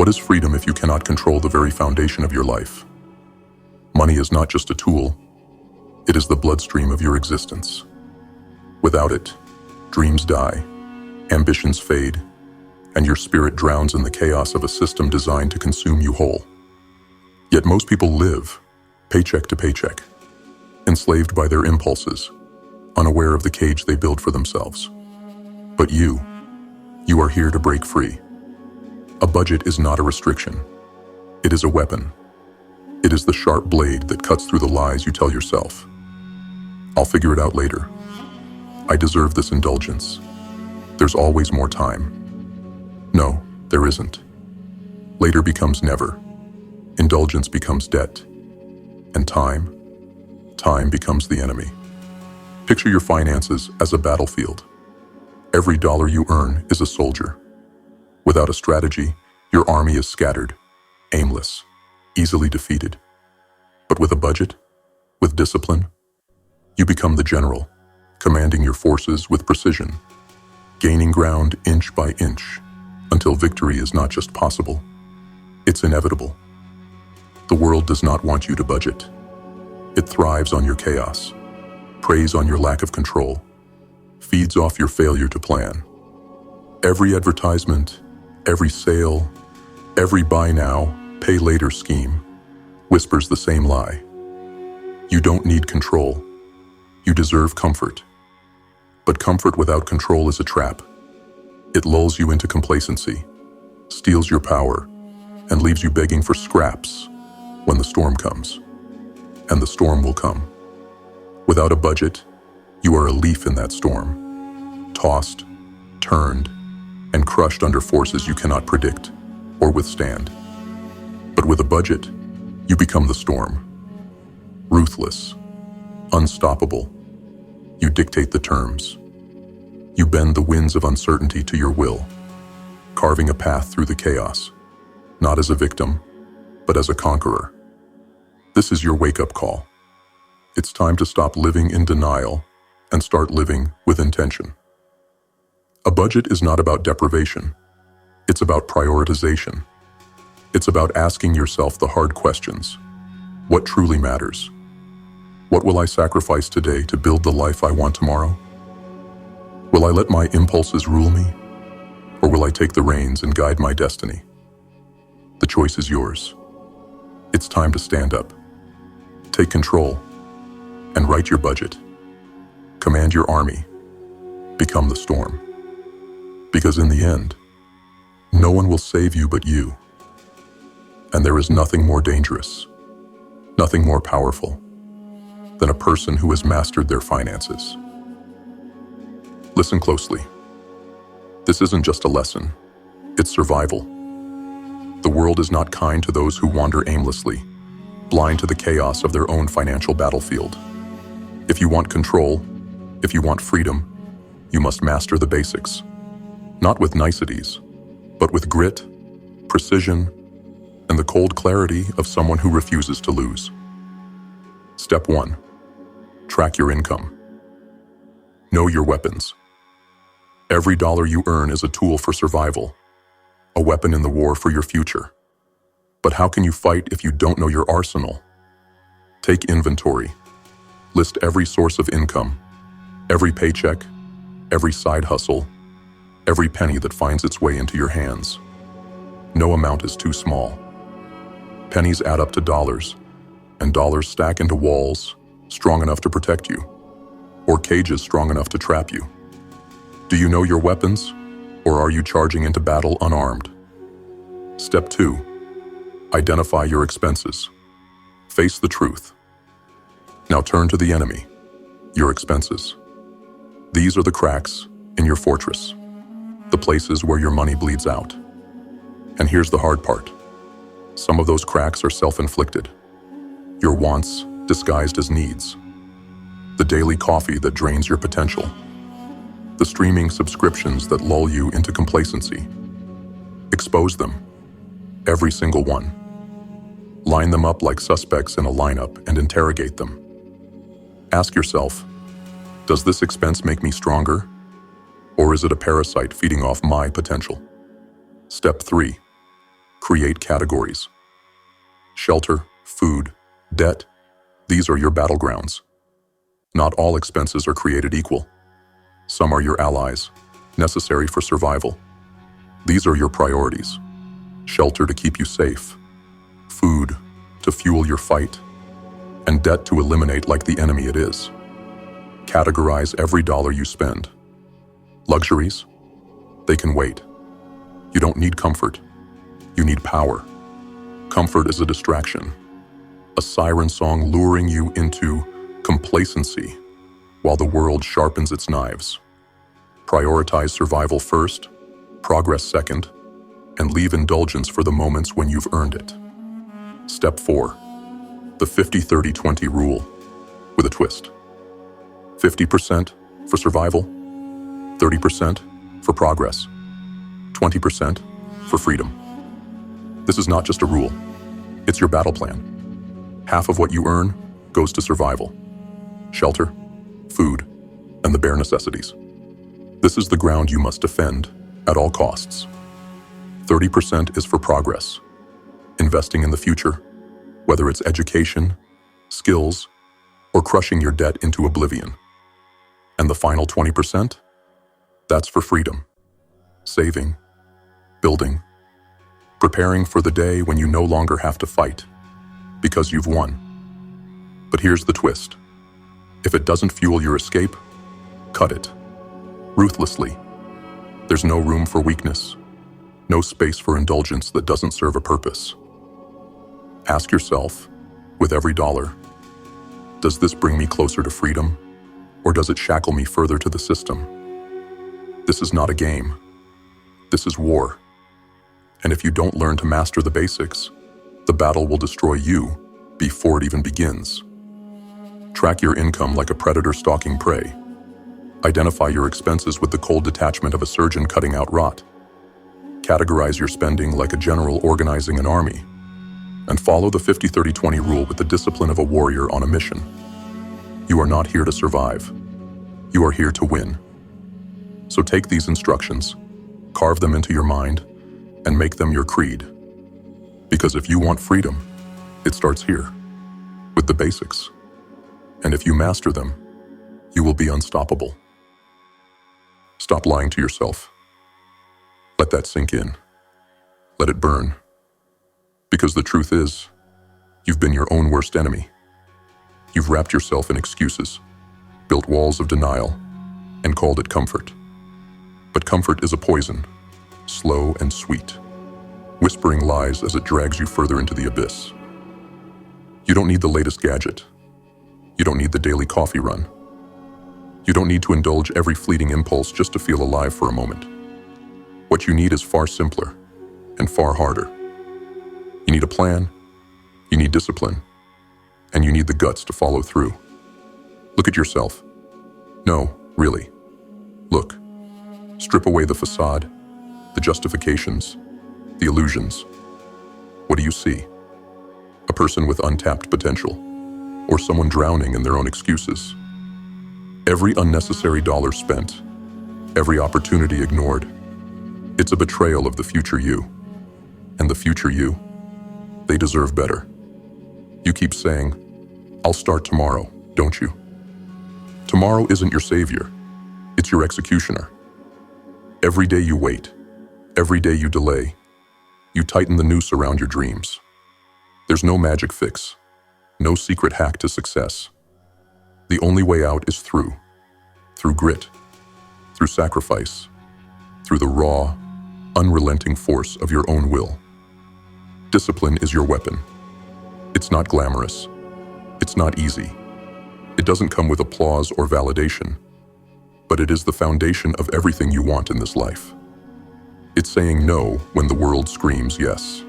is freedom if you cannot control the very foundation of your life? Money is not just a tool, it is the bloodstream of your existence. Without it, dreams die, ambitions fade, and your spirit drowns in the chaos of a system designed to consume you whole. Yet most people live, paycheck to paycheck, enslaved by their impulses, unaware of the cage they build for themselves. But you are here to break free. A budget is not a restriction. It is a weapon. It is the sharp blade that cuts through the lies you tell yourself. I'll figure it out later. I deserve this indulgence. There's always more time. No, there isn't. Later becomes never. Indulgence becomes debt. And time becomes the enemy. Picture your finances as a battlefield. Every dollar you earn is a soldier. Without a strategy, your army is scattered, aimless, easily defeated. But with a budget, with discipline, you become the general, commanding your forces with precision, gaining ground inch by inch, until victory is not just possible, it's inevitable. The world does not want you to budget. It thrives on your chaos, preys on your lack of control, feeds off your failure to plan. Every advertisement, every sale, every buy now, pay later scheme whispers the same lie. You don't need control. You deserve comfort. But comfort without control is a trap. It lulls you into complacency, steals your power, and leaves you begging for scraps when the storm comes. And the storm will come. Without a budget, you are a leaf in that storm, tossed, turned, and crushed under forces you cannot predict or withstand. But with a budget, you become the storm. Ruthless, unstoppable. You dictate the terms. You bend the winds of uncertainty to your will, carving a path through the chaos, not as a victim, but as a conqueror. This is your wake-up call. It's time to stop living in denial and start living with intention. A budget is not about deprivation. It's about prioritization. It's about asking yourself the hard questions. What truly matters? What will I sacrifice today to build the life I want tomorrow? Will I let my impulses rule me? Or will I take the reins and guide my destiny? The choice is yours. It's time to stand up. Take control and write your budget. Command your army. Become the storm. Because in the end, no one will save you but you. And there is nothing more dangerous, nothing more powerful than a person who has mastered their finances. Listen closely. This isn't just a lesson, it's survival. The world is not kind to those who wander aimlessly, blind to the chaos of their own financial battlefield. If you want control, if you want freedom, you must master the basics. Not with niceties, but with grit, precision, and the cold clarity of someone who refuses to lose. Step 1. Track your income. Know your weapons. Every dollar you earn is a tool for survival, a weapon in the war for your future. But how can you fight if you don't know your arsenal? Take inventory. List every source of income, every paycheck, every side hustle, every penny that finds its way into your hands. No amount is too small. Pennies add up to dollars, and dollars stack into walls strong enough to protect you, or cages strong enough to trap you. Do you know your weapons, or are you charging into battle unarmed? Step 2. Identify your expenses. Face the truth. Now turn to the enemy, your expenses. These are the cracks in your fortress, the places where your money bleeds out. And here's the hard part. Some of those cracks are self-inflicted. Your wants disguised as needs. The daily coffee that drains your potential. The streaming subscriptions that lull you into complacency. Expose them, every single one. Line them up like suspects in a lineup and interrogate them. Ask yourself, does this expense make me stronger? Or is it a parasite feeding off my potential? Step 3. Create categories. Shelter, food, debt, these are your battlegrounds. Not all expenses are created equal. Some are your allies, necessary for survival. These are your priorities. Shelter to keep you safe, food to fuel your fight, and debt to eliminate like the enemy it is. Categorize every dollar you spend. Luxuries? They can wait. You don't need comfort. You need power. Comfort is a distraction, a siren song luring you into complacency while the world sharpens its knives. Prioritize survival first, progress second, and leave indulgence for the moments when you've earned it. Step 4. The 50-30-20 rule, with a twist. 50% for survival, 30% for progress, 20% for freedom. This is not just a rule, it's your battle plan. Half of what you earn goes to survival, shelter, food, and the bare necessities. This is the ground you must defend at all costs. 30% is for progress, investing in the future, whether it's education, skills, or crushing your debt into oblivion. And the final 20%? That's for freedom, saving, building, preparing for the day when you no longer have to fight, because you've won. But here's the twist. If it doesn't fuel your escape, cut it, ruthlessly. There's no room for weakness, no space for indulgence that doesn't serve a purpose. Ask yourself, with every dollar, does this bring me closer to freedom, or does it shackle me further to the system? This is not a game. This is war. And if you don't learn to master the basics, the battle will destroy you before it even begins. Track your income like a predator stalking prey. Identify your expenses with the cold detachment of a surgeon cutting out rot. Categorize your spending like a general organizing an army. And follow the 50-30-20 rule with the discipline of a warrior on a mission. You are not here to survive. You are here to win. So take these instructions, carve them into your mind, and make them your creed. Because if you want freedom, it starts here, with the basics. And if you master them, you will be unstoppable. Stop lying to yourself. Let that sink in. Let it burn. Because the truth is, you've been your own worst enemy. You've wrapped yourself in excuses, built walls of denial, and called it comfort. But comfort is a poison, slow and sweet, whispering lies as it drags you further into the abyss. You don't need the latest gadget. You don't need the daily coffee run. You don't need to indulge every fleeting impulse just to feel alive for a moment. What you need is far simpler and far harder. You need a plan, you need discipline, and you need the guts to follow through. Look at yourself. No, really. Look. Strip away the facade, the justifications, the illusions. What do you see? A person with untapped potential, or someone drowning in their own excuses. Every unnecessary dollar spent, every opportunity ignored, it's a betrayal of the future you. And the future you, they deserve better. You keep saying, "I'll start tomorrow," don't you? Tomorrow isn't your savior, it's your executioner. Every day you wait, every day you delay, you tighten the noose around your dreams. There's no magic fix, no secret hack to success. The only way out is through grit, through sacrifice, through the raw, unrelenting force of your own will. Discipline is your weapon. It's not glamorous. It's not easy. It doesn't come with applause or validation, but it is the foundation of everything you want in this life. It's saying no when the world screams yes.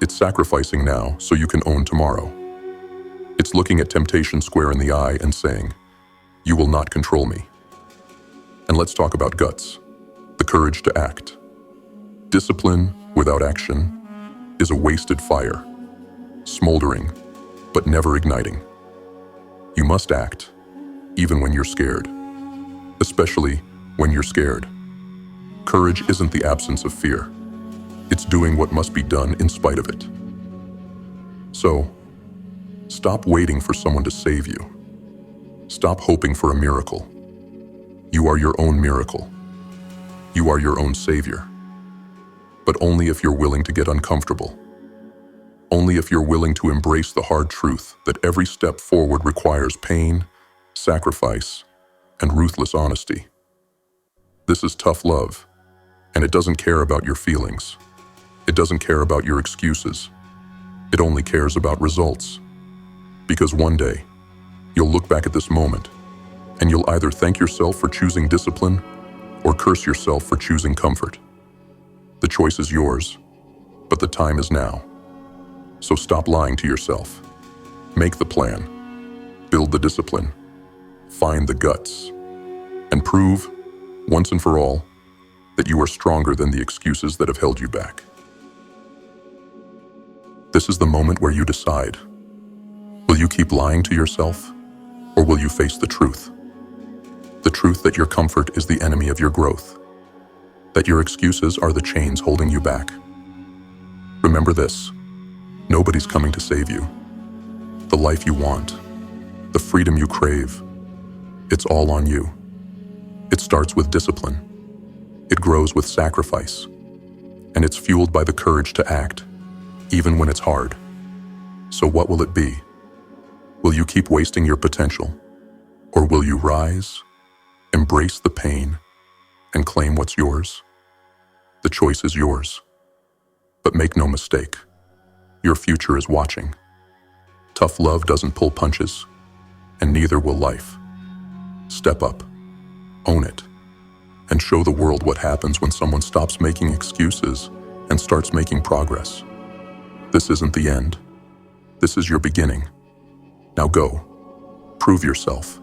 It's sacrificing now so you can own tomorrow. It's looking at temptation square in the eye and saying, "You will not control me." And let's talk about guts, the courage to act. Discipline without action is a wasted fire, smoldering, but never igniting. You must act, even when you're scared, especially when you're scared. Courage isn't the absence of fear. It's doing what must be done in spite of it. So, stop waiting for someone to save you. Stop hoping for a miracle. You are your own miracle. You are your own savior. But only if you're willing to get uncomfortable. Only if you're willing to embrace the hard truth that every step forward requires pain, sacrifice, and ruthless honesty. This is tough love, and it doesn't care about your feelings. It doesn't care about your excuses. It only cares about results. Because one day, you'll look back at this moment, and you'll either thank yourself for choosing discipline or curse yourself for choosing comfort. The choice is yours, but the time is now. So stop lying to yourself. Make the plan. Build the discipline. Find the guts. And prove, once and for all, that you are stronger than the excuses that have held you back. This is the moment where you decide. Will you keep lying to yourself, or will you face the truth? The truth that your comfort is the enemy of your growth. That your excuses are the chains holding you back. Remember this. Nobody's coming to save you. The life you want, the freedom you crave, it's all on you. It starts with discipline. It grows with sacrifice. And it's fueled by the courage to act, even when it's hard. So what will it be? Will you keep wasting your potential? Or will you rise, embrace the pain, and claim what's yours? The choice is yours. But make no mistake, your future is watching. Tough love doesn't pull punches, and neither will life. Step up, own it, and show the world what happens when someone stops making excuses and starts making progress. This isn't the end. This is your beginning. Now go, prove yourself,